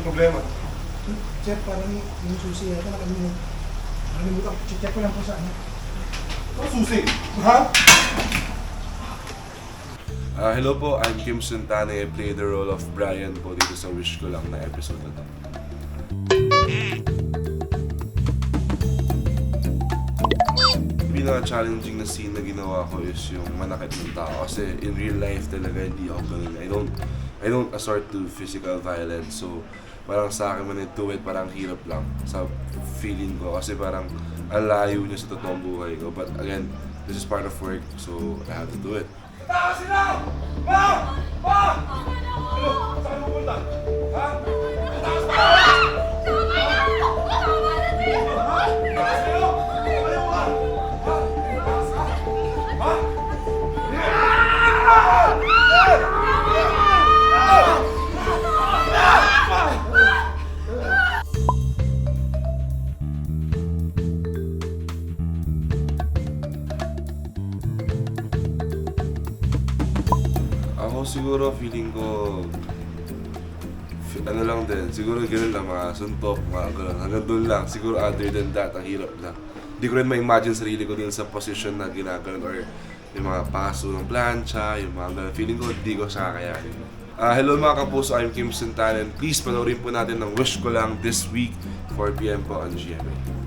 Anong problema? Sir, parang yung susi yata nakalimutan. Check ko lang po sa ano. Ano susi? Ha? Hello po, I'm Kim Suntane. I play the role of Brian po dito sa Wish Ko Lang na episode na to. Pinaka-challenging na scene na ginawa ko is yung manakit ng tao. Kasi in real life talaga hindi ako ganun. I don't assort to physical violence. So parang sa akin man do it, parang hirap lang sa feeling ko. Kasi parang ang layo niya sa totoong buhay ko. But again, this is part of work, so I have to do it. Taas sila! Ma! Ma! Ano? Saan mo punta? Ha? Taas pa! Ako siguro feeling ko ano lang din, siguro gano'n lang, mga suntok, mga gano'n, hanggang doon lang. Siguro other than that, ang hirap na. Hindi ko rin ma-imagine sarili ko din sa position na ginaganon or yung mga paso ng plancha, yung mga gano'n. Feeling ko, hindi ko siya kakayanin. Hello mga kapuso, I'm Kim Suntane. Please panoorin po natin ng Wish Ko Lang this week, 4 PM po on GMA.